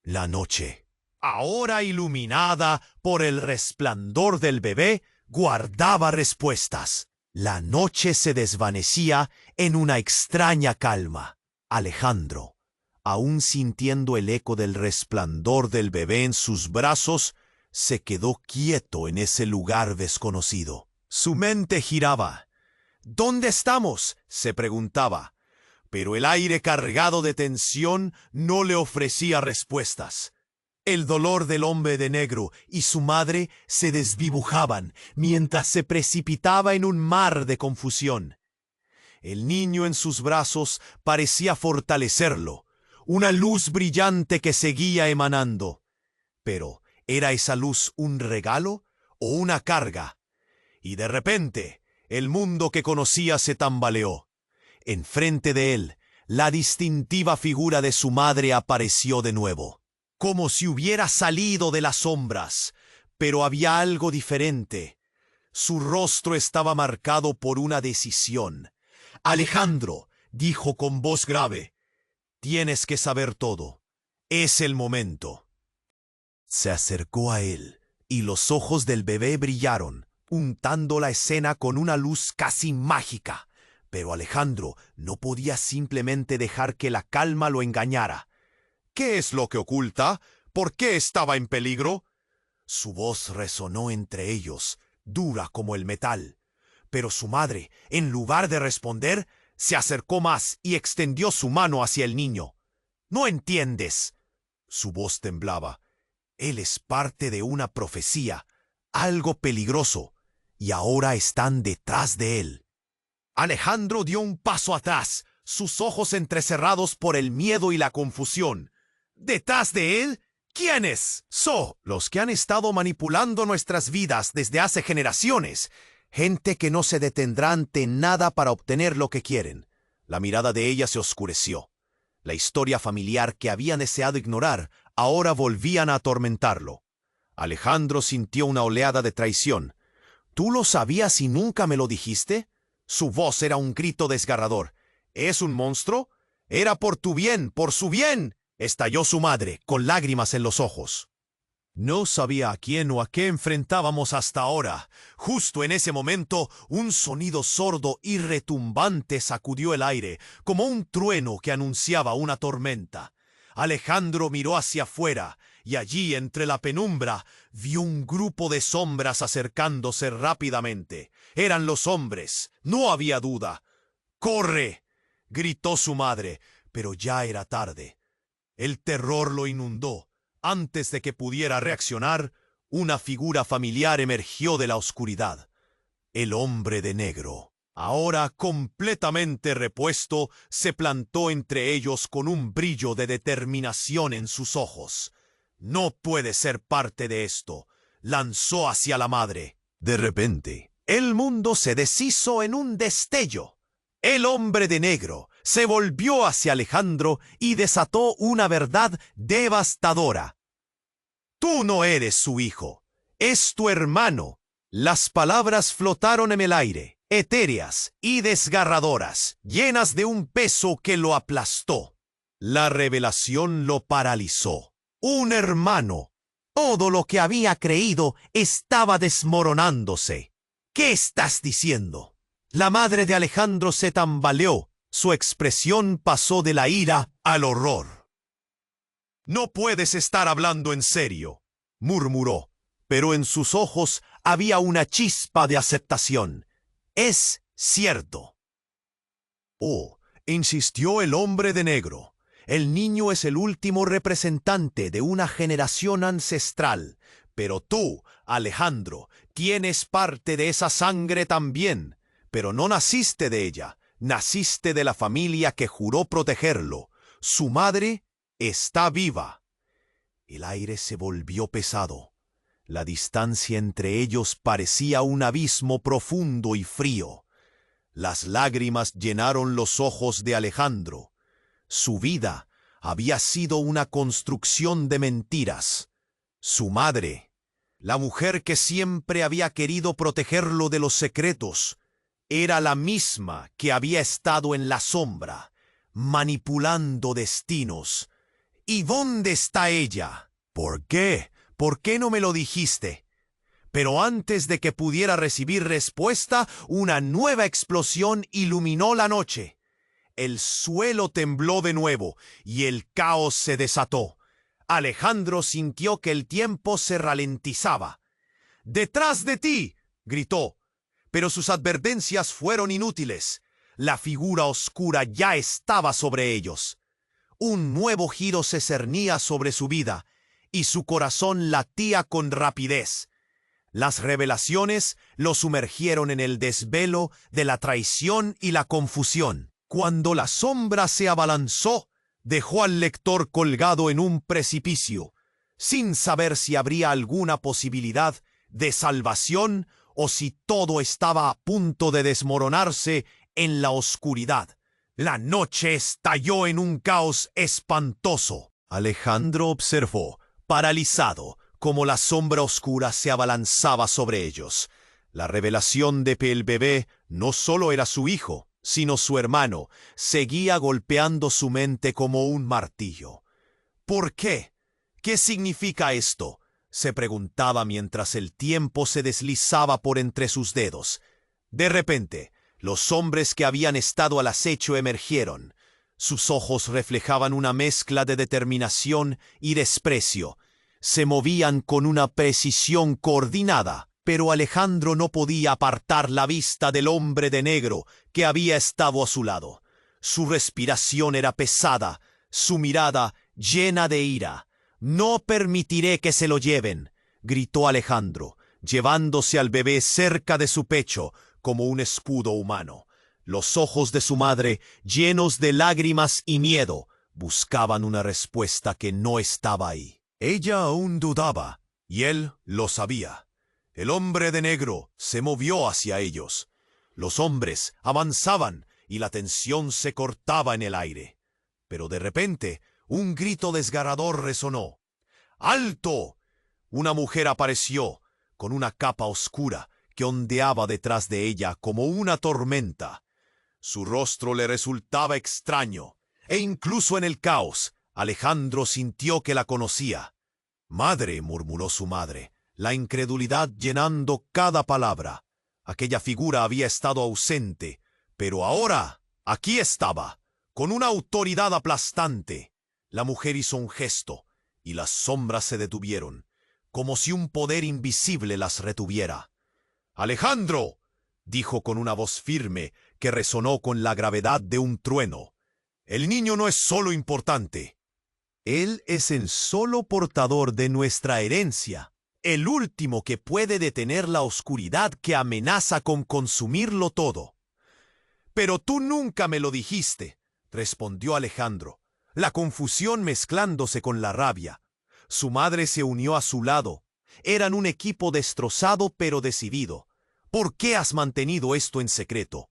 La noche, ahora iluminada por el resplandor del bebé, guardaba respuestas. La noche se desvanecía en una extraña calma. Alejandro, aún sintiendo el eco del resplandor del bebé en sus brazos, se quedó quieto en ese lugar desconocido. Su mente giraba. «¿Dónde estamos?», se preguntaba, pero el aire cargado de tensión no le ofrecía respuestas. El dolor del hombre de negro y su madre se desdibujaban mientras se precipitaba en un mar de confusión. El niño en sus brazos parecía fortalecerlo, una luz brillante que seguía emanando. Pero, ¿era esa luz un regalo o una carga? Y de repente, el mundo que conocía se tambaleó. Enfrente de él, la distintiva figura de su madre apareció de nuevo, como si hubiera salido de las sombras, pero había algo diferente. Su rostro estaba marcado por una decisión. «Alejandro», dijo con voz grave, «tienes que saber todo. Es el momento». Se acercó a él, y los ojos del bebé brillaron, untando la escena con una luz casi mágica. Pero Alejandro no podía simplemente dejar que la calma lo engañara. «¿Qué es lo que oculta? ¿Por qué estaba en peligro?». Su voz resonó entre ellos, dura como el metal. Pero su madre, en lugar de responder, Se acercó más y extendió su mano hacia el niño. «¿No entiendes?» Su voz temblaba. «Él es parte de una profecía, algo peligroso, y ahora están detrás de él». Alejandro dio un paso atrás, sus ojos entrecerrados por el miedo y la confusión. ¿Detrás de él? ¿Quiénes? Los que han estado manipulando nuestras vidas desde hace generaciones. Gente que no se detendrá ante nada para obtener lo que quieren. La mirada de ella se oscureció. La historia familiar que habían deseado ignorar ahora volvían a atormentarlo. Alejandro sintió una oleada de traición. ¿Tú lo sabías y nunca me lo dijiste? Su voz era un grito desgarrador. ¿Es un monstruo? Era por tu bien, por su bien, estalló su madre, con lágrimas en los ojos. No sabía a quién o a qué enfrentábamos hasta ahora. Justo en ese momento, un sonido sordo y retumbante sacudió el aire, como un trueno que anunciaba una tormenta. Alejandro miró hacia afuera, y allí, entre la penumbra, vio un grupo de sombras acercándose rápidamente. Eran los hombres, no había duda. ¡Corre!, gritó su madre, pero ya era tarde. El terror lo inundó. Antes de que pudiera reaccionar, una figura familiar emergió de la oscuridad. El hombre de negro, ahora completamente repuesto, se plantó entre ellos con un brillo de determinación en sus ojos. «No puede ser parte de esto», lanzó hacia la madre. De repente, el mundo se deshizo en un destello. El hombre de negro se volvió hacia Alejandro y desató una verdad devastadora. «Tú no eres su hijo, es tu hermano». Las palabras flotaron en el aire, etéreas y desgarradoras, llenas de un peso que lo aplastó. La revelación lo paralizó. Un hermano. Todo lo que había creído estaba desmoronándose. «¿Qué estás diciendo?» La madre de Alejandro se tambaleó. Su expresión pasó de la ira al horror. «No puedes estar hablando en serio», murmuró, pero en sus ojos había una chispa de aceptación. «Es cierto». «Oh», insistió el hombre de negro. «El niño es el último representante de una generación ancestral, pero tú, Alejandro, tienes parte de esa sangre también, pero no naciste de ella, naciste de la familia que juró protegerlo. Su madre está viva». El aire se volvió pesado. La distancia entre ellos parecía un abismo profundo y frío. Las lágrimas llenaron los ojos de Alejandro. Su vida había sido una construcción de mentiras. Su madre, la mujer que siempre había querido protegerlo de los secretos, era la misma que había estado en la sombra, manipulando destinos. ¿Y dónde está ella? ¿Por qué? ¿Por qué no me lo dijiste? Pero antes de que pudiera recibir respuesta, una nueva explosión iluminó la noche. El suelo tembló de nuevo y el caos se desató. Alejandro sintió que el tiempo se ralentizaba. «¡Detrás de ti!», gritó. Pero sus advertencias fueron inútiles. La figura oscura ya estaba sobre ellos. Un nuevo giro se cernía sobre su vida, y su corazón latía con rapidez. Las revelaciones lo sumergieron en el desvelo de la traición y la confusión. Cuando la sombra se abalanzó, dejó al lector colgado en un precipicio, sin saber si habría alguna posibilidad de salvación o si todo estaba a punto de desmoronarse en la oscuridad. La noche estalló en un caos espantoso. Alejandro observó, paralizado, cómo la sombra oscura se abalanzaba sobre ellos. La revelación de que el bebé no solo era su hijo, sino su hermano, seguía golpeando su mente como un martillo. ¿Por qué? ¿Qué significa esto?, se preguntaba mientras el tiempo se deslizaba por entre sus dedos. De repente, los hombres que habían estado al acecho emergieron. Sus ojos reflejaban una mezcla de determinación y desprecio. Se movían con una precisión coordinada. Pero Alejandro no podía apartar la vista del hombre de negro que había estado a su lado. Su respiración era pesada, su mirada llena de ira. «No permitiré que se lo lleven», gritó Alejandro, llevándose al bebé cerca de su pecho como un escudo humano. Los ojos de su madre, llenos de lágrimas y miedo, buscaban una respuesta que no estaba ahí. Ella aún dudaba, y él lo sabía. El hombre de negro se movió hacia ellos. Los hombres avanzaban y la tensión se cortaba en el aire. Pero de repente, un grito desgarrador resonó. ¡Alto! Una mujer apareció, con una capa oscura que ondeaba detrás de ella como una tormenta. Su rostro le resultaba extraño, e incluso en el caos, Alejandro sintió que la conocía. «Madre», murmuró su madre, la incredulidad llenando cada palabra. Aquella figura había estado ausente, pero ahora, aquí estaba, con una autoridad aplastante. La mujer hizo un gesto, y las sombras se detuvieron, como si un poder invisible las retuviera. «¡Alejandro!», dijo con una voz firme que resonó con la gravedad de un trueno. «El niño no es solo importante. Él es el solo portador de nuestra herencia, el último que puede detener la oscuridad que amenaza con consumirlo todo». «Pero tú nunca me lo dijiste», respondió Alejandro, la confusión mezclándose con la rabia. Su madre se unió a su lado. Eran un equipo destrozado pero decidido. «¿Por qué has mantenido esto en secreto?».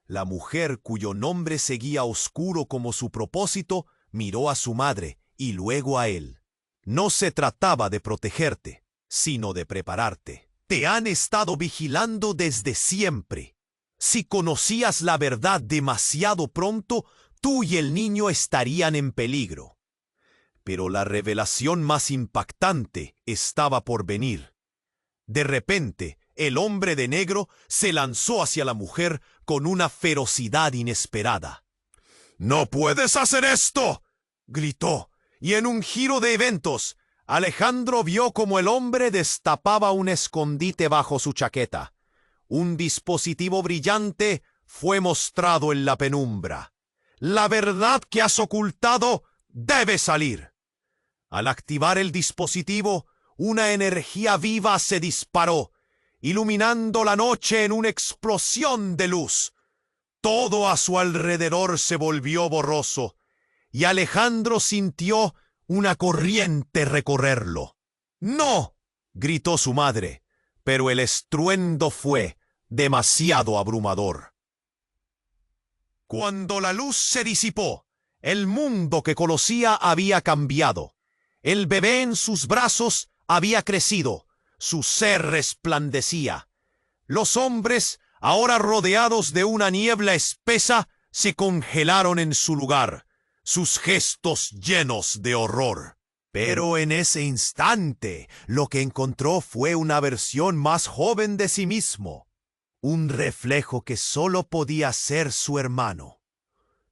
La mujer, cuyo nombre seguía oscuro como su propósito, miró a su madre y luego a él. «No se trataba de protegerte, sino de prepararte. Te han estado vigilando desde siempre. Si conocías la verdad demasiado pronto, tú y el niño estarían en peligro». Pero la revelación más impactante estaba por venir. De repente, el hombre de negro se lanzó hacia la mujer con una ferocidad inesperada. «¡No puedes hacer esto!», gritó, y en un giro de eventos, Alejandro vio como el hombre destapaba un escondite bajo su chaqueta. Un dispositivo brillante fue mostrado en la penumbra. «La verdad que has ocultado debe salir». Al activar el dispositivo, una energía viva se disparó, iluminando la noche en una explosión de luz. Todo a su alrededor se volvió borroso, y Alejandro sintió una corriente recorrerlo. «¡No!», gritó su madre, pero el estruendo fue demasiado abrumador. Cuando la luz se disipó, el mundo que conocía había cambiado. El bebé en sus brazos había crecido, su ser resplandecía. Los hombres, ahora rodeados de una niebla espesa, se congelaron en su lugar, sus gestos llenos de horror. Pero en ese instante, lo que encontró fue una versión más joven de sí mismo, un reflejo que solo podía ser su hermano.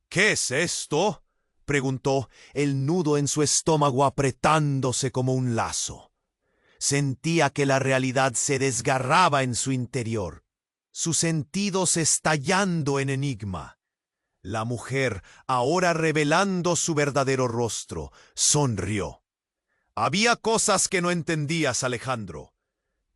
«¿Qué es esto?», preguntó, el nudo en su estómago apretándose como un lazo. Sentía que la realidad se desgarraba en su interior, sus sentidos estallando en enigma. La mujer, ahora revelando su verdadero rostro, sonrió. «Había cosas que no entendías, Alejandro.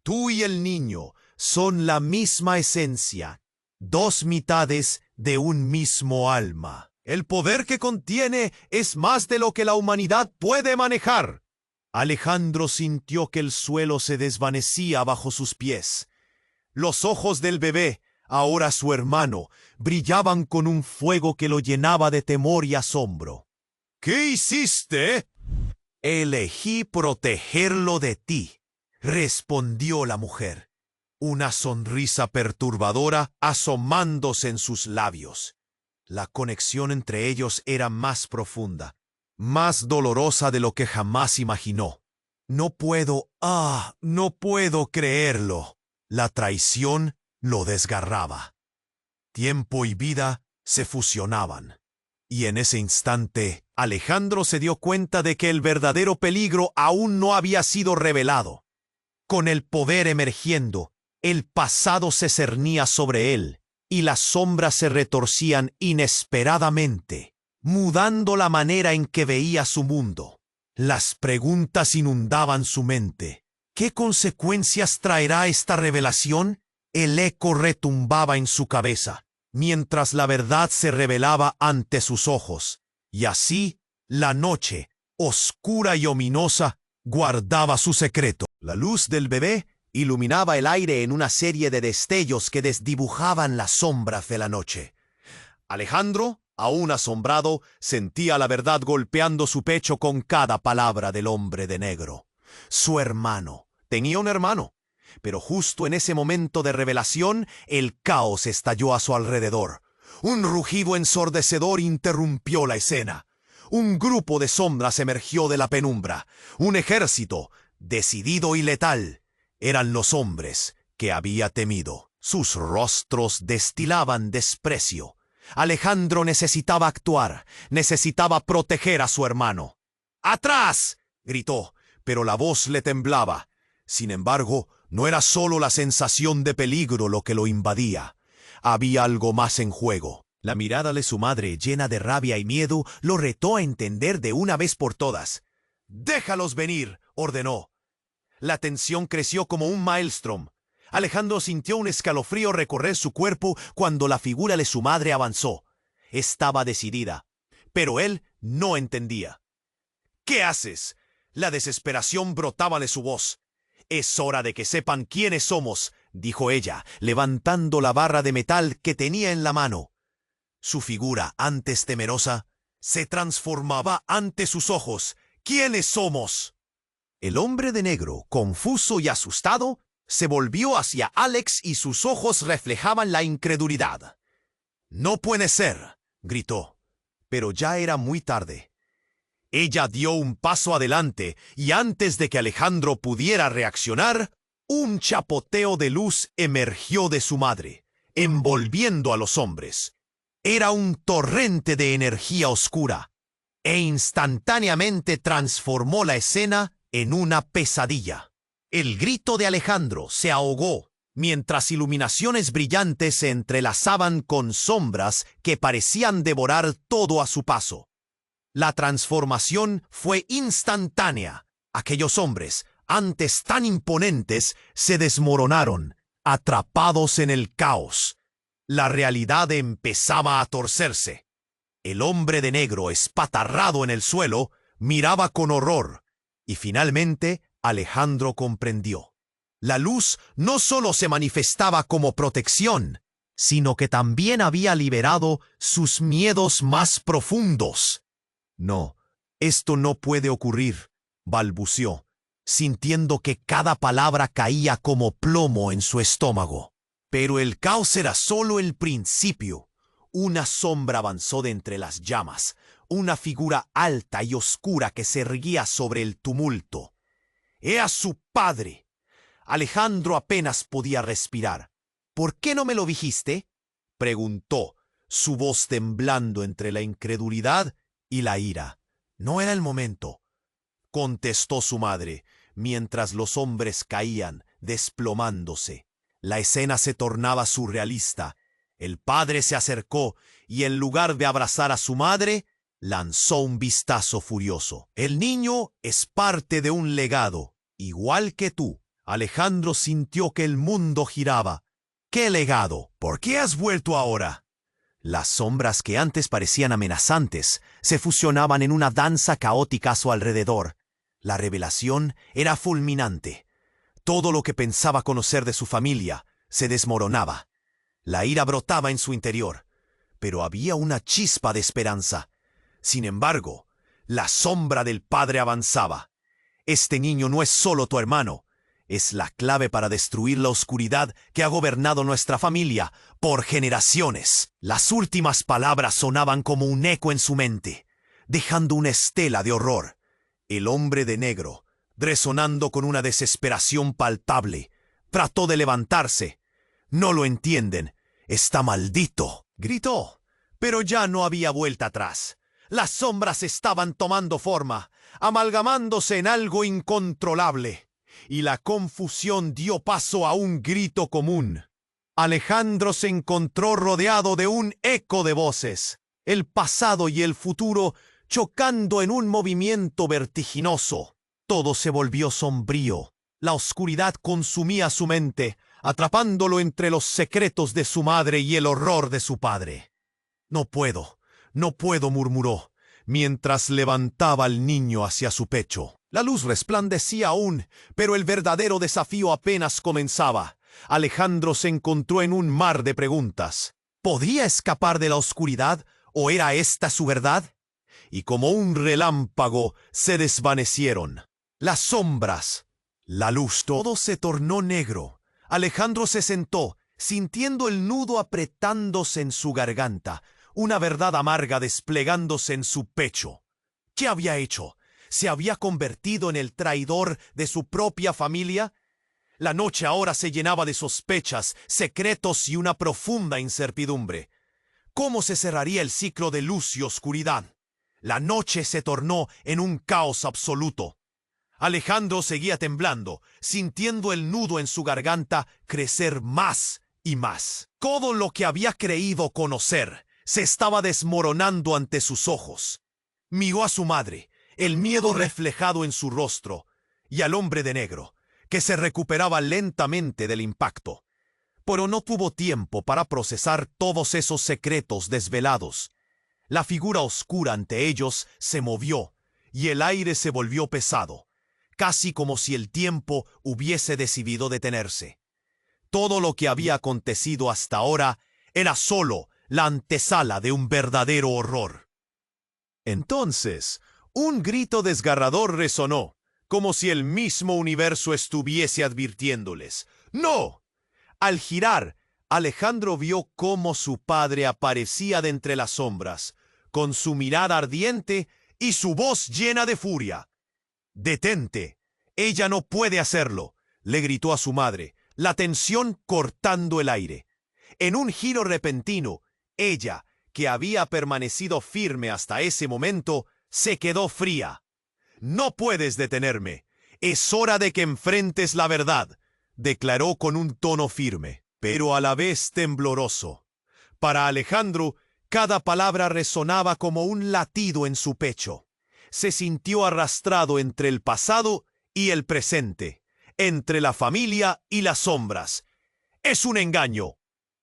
Tú y el niño son la misma esencia, dos mitades de un mismo alma. El poder que contiene es más de lo que la humanidad puede manejar». Alejandro sintió que el suelo se desvanecía bajo sus pies. Los ojos del bebé, ahora su hermano, brillaban con un fuego que lo llenaba de temor y asombro. «¿Qué hiciste?». «Elegí protegerlo de ti», respondió la mujer, una sonrisa perturbadora asomándose en sus labios. La conexión entre ellos era más profunda, más dolorosa de lo que jamás imaginó. No puedo creerlo». La traición lo desgarraba. Tiempo y vida se fusionaban. Y en ese instante, Alejandro se dio cuenta de que el verdadero peligro aún no había sido revelado. Con el poder emergiendo, el pasado se cernía sobre él, y las sombras se retorcían inesperadamente, mudando la manera en que veía su mundo. Las preguntas inundaban su mente. ¿Qué consecuencias traerá esta revelación? El eco retumbaba en su cabeza, mientras la verdad se revelaba ante sus ojos. Y así, la noche, oscura y ominosa, guardaba su secreto. La luz del bebé iluminaba el aire en una serie de destellos que desdibujaban las sombras de la noche. Alejandro, aún asombrado, sentía la verdad golpeando su pecho con cada palabra del hombre de negro. Su hermano. Tenía un hermano. Pero justo en ese momento de revelación, el caos estalló a su alrededor. Un rugido ensordecedor interrumpió la escena. Un grupo de sombras emergió de la penumbra. Un ejército, decidido y letal. Eran los hombres que había temido. Sus rostros destilaban desprecio. Alejandro necesitaba actuar, necesitaba proteger a su hermano. ¡Atrás!, gritó, pero la voz le temblaba. Sin embargo, no era solo la sensación de peligro lo que lo invadía. Había algo más en juego. La mirada de su madre, llena de rabia y miedo, lo retó a entender de una vez por todas. «¡Déjalos venir!», ordenó. La tensión creció como un maelstrom. Alejandro sintió un escalofrío recorrer su cuerpo cuando la figura de su madre avanzó. Estaba decidida, pero él no entendía. «¿Qué haces?». La desesperación brotaba de su voz. «Es hora de que sepan quiénes somos», dijo ella, levantando la barra de metal que tenía en la mano. Su figura, antes temerosa, se transformaba ante sus ojos. «¿Quiénes somos?». El hombre de negro, confuso y asustado, se volvió hacia Alex y sus ojos reflejaban la incredulidad. «No puede ser», gritó, pero ya era muy tarde. Ella dio un paso adelante y antes de que Alejandro pudiera reaccionar, un chapoteo de luz emergió de su madre, envolviendo a los hombres. Era un torrente de energía oscura, e instantáneamente transformó la escena en una pesadilla. El grito de Alejandro se ahogó, mientras iluminaciones brillantes se entrelazaban con sombras que parecían devorar todo a su paso. La transformación fue instantánea. Aquellos hombres, antes tan imponentes, se desmoronaron, atrapados en el caos. La realidad empezaba a torcerse. El hombre de negro, espatarrado en el suelo, miraba con horror, y finalmente Alejandro comprendió. La luz no solo se manifestaba como protección, sino que también había liberado sus miedos más profundos. «No, esto no puede ocurrir», balbuceó, sintiendo que cada palabra caía como plomo en su estómago. Pero el caos era solo el principio. Una sombra avanzó de entre las llamas, una figura alta y oscura que se erguía sobre el tumulto. Era su padre. Alejandro apenas podía respirar. «¿Por qué no me lo dijiste?», preguntó, su voz temblando entre la incredulidad y la ira. «No era el momento», contestó su madre, mientras los hombres caían, desplomándose. La escena se tornaba surrealista. El padre se acercó y en lugar de abrazar a su madre, lanzó un vistazo furioso. «El niño es parte de un legado, igual que tú». Alejandro sintió que el mundo giraba. «¿Qué legado? ¿Por qué has vuelto ahora?». Las sombras que antes parecían amenazantes se fusionaban en una danza caótica a su alrededor. La revelación era fulminante. Todo lo que pensaba conocer de su familia se desmoronaba. La ira brotaba en su interior, pero había una chispa de esperanza. Sin embargo, la sombra del padre avanzaba. «Este niño no es solo tu hermano. Es la clave para destruir la oscuridad que ha gobernado nuestra familia por generaciones». Las últimas palabras sonaban como un eco en su mente, dejando una estela de horror. El hombre de negro, resonando con una desesperación palpable, trató de levantarse. «No lo entienden. Está maldito», gritó. Pero ya no había vuelta atrás. Las sombras estaban tomando forma, amalgamándose en algo incontrolable. y la confusión dio paso a un grito común. Alejandro se encontró rodeado de un eco de voces, el pasado y el futuro chocando en un movimiento vertiginoso. Todo se volvió sombrío. La oscuridad consumía su mente, atrapándolo entre los secretos de su madre y el horror de su padre. No puedo, murmuró, mientras levantaba al niño hacia su pecho. La luz resplandecía aún, pero el verdadero desafío apenas comenzaba. Alejandro se encontró en un mar de preguntas. ¿Podía escapar de la oscuridad o era esta su verdad? Y como un relámpago se desvanecieron las sombras, la luz, todo se tornó negro. Alejandro se sentó, sintiendo el nudo apretándose en su garganta, una verdad amarga desplegándose en su pecho. ¿Qué había hecho? ¿Se había convertido en el traidor de su propia familia? La noche ahora se llenaba de sospechas, secretos y una profunda incertidumbre. ¿Cómo se cerraría el ciclo de luz y oscuridad? La noche se tornó en un caos absoluto. Alejandro seguía temblando, sintiendo el nudo en su garganta crecer más y más. Todo lo que había creído conocer se estaba desmoronando ante sus ojos. Miró a su madre, el miedo reflejado en su rostro, y al hombre de negro, que se recuperaba lentamente del impacto. Pero no tuvo tiempo para procesar todos esos secretos desvelados. La figura oscura ante ellos se movió, y el aire se volvió pesado, casi como si el tiempo hubiese decidido detenerse. Todo lo que había acontecido hasta ahora era solo la antesala de un verdadero horror. Entonces, un grito desgarrador resonó, como si el mismo universo estuviese advirtiéndoles: ¡No! Al girar, Alejandro vio cómo su padre aparecía de entre las sombras, con su mirada ardiente y su voz llena de furia. «¡Detente! Ella no puede hacerlo», le gritó a su madre, la tensión cortando el aire. En un giro repentino, ella, que había permanecido firme hasta ese momento, se quedó fría. «No puedes detenerme. Es hora de que enfrentes la verdad», declaró con un tono firme, pero a la vez tembloroso. Para Alejandro, cada palabra resonaba como un latido en su pecho. Se sintió arrastrado entre el pasado y el presente, entre la familia y las sombras. «Es un engaño»,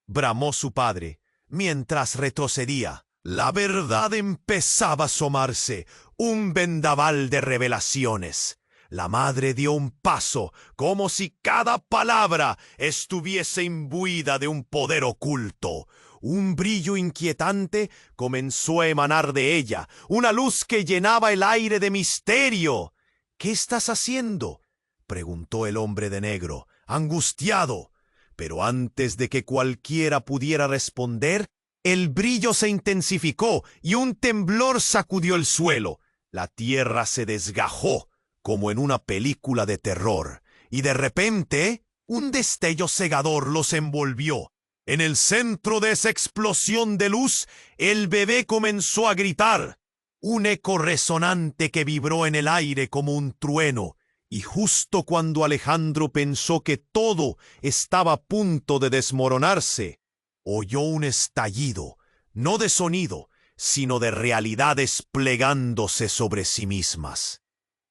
bramó su padre, mientras retrocedía. La verdad empezaba a asomarse, un vendaval de revelaciones. La madre dio un paso, como si cada palabra estuviese imbuida de un poder oculto. Un brillo inquietante comenzó a emanar de ella, una luz que llenaba el aire de misterio. «¿Qué estás haciendo?», preguntó el hombre de negro, angustiado. Pero antes de que cualquiera pudiera responder, el brillo se intensificó y un temblor sacudió el suelo. La tierra se desgajó, como en una película de terror, y de repente un destello cegador los envolvió. En el centro de esa explosión de luz, el bebé comenzó a gritar. Un eco resonante que vibró en el aire como un trueno, y justo cuando Alejandro pensó que todo estaba a punto de desmoronarse, oyó un estallido, no de sonido, sino de realidades plegándose sobre sí mismas.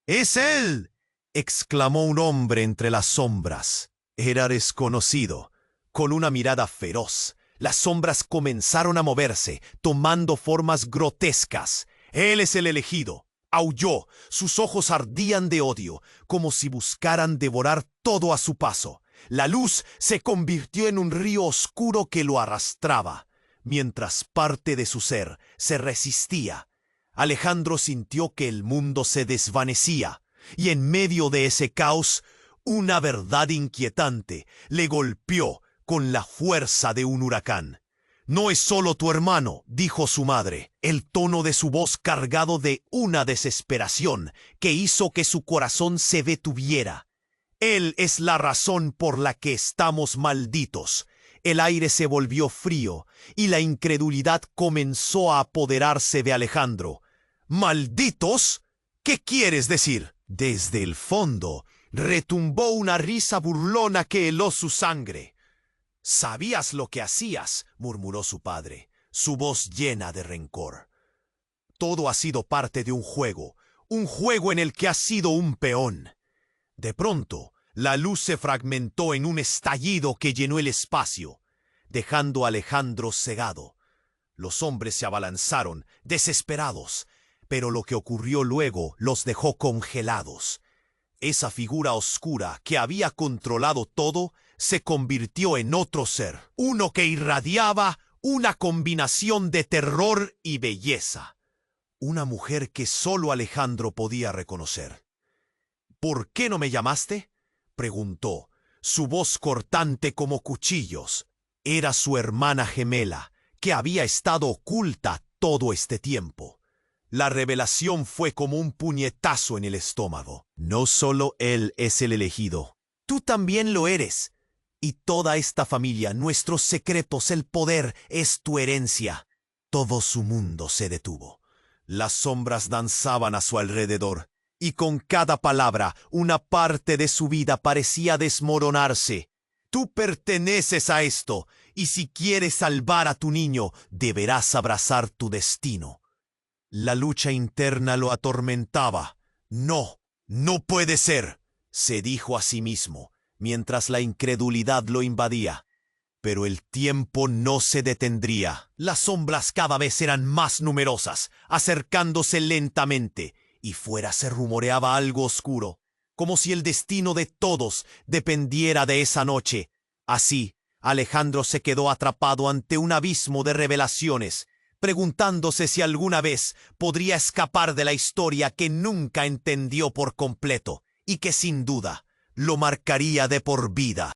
«¡Es él!», exclamó un hombre entre las sombras. Era desconocido. Con una mirada feroz, las sombras comenzaron a moverse, tomando formas grotescas. «Él es el elegido», aulló. Sus ojos ardían de odio, como si buscaran devorar todo a su paso. La luz se convirtió en un río oscuro que lo arrastraba, mientras parte de su ser se resistía. Alejandro sintió que el mundo se desvanecía, y en medio de ese caos, una verdad inquietante le golpeó con la fuerza de un huracán. «No es solo tu hermano», dijo su madre, el tono de su voz cargado de una desesperación que hizo que su corazón se detuviera. «Él es la razón por la que estamos malditos». El aire se volvió frío y la incredulidad comenzó a apoderarse de Alejandro. «¿Malditos? ¿Qué quieres decir?». Desde el fondo, Retumbó una risa burlona que heló su sangre. «¿Sabías lo que hacías?», murmuró su padre, su voz llena de rencor. «Todo ha sido parte de un juego en el que has sido un peón». De pronto, la luz se fragmentó en un estallido que llenó el espacio, dejando a Alejandro cegado. Los hombres se abalanzaron, desesperados, pero lo que ocurrió luego los dejó congelados. Esa figura oscura que había controlado todo se convirtió en otro ser, uno que irradiaba una combinación de terror y belleza. Una mujer que solo Alejandro podía reconocer. «¿Por qué no me llamaste?», preguntó, su voz cortante como cuchillos. Era su hermana gemela, que había estado oculta todo este tiempo. La revelación fue como un puñetazo en el estómago. «No solo él es el elegido, tú también lo eres. Y toda esta familia, nuestros secretos, el poder, es tu herencia». Todo su mundo se detuvo. Las sombras danzaban a su alrededor, y con cada palabra una parte de su vida parecía desmoronarse. «Tú perteneces a esto, y si quieres salvar a tu niño, deberás abrazar tu destino». La lucha interna lo atormentaba. «No, no puede ser», se dijo a sí mismo, mientras la incredulidad lo invadía. Pero el tiempo no se detendría. Las sombras cada vez eran más numerosas, acercándose lentamente, y fuera se rumoreaba algo oscuro, como si el destino de todos dependiera de esa noche. Así, Alejandro se quedó atrapado ante un abismo de revelaciones, preguntándose si alguna vez podría escapar de la historia que nunca entendió por completo y que sin duda lo marcaría de por vida.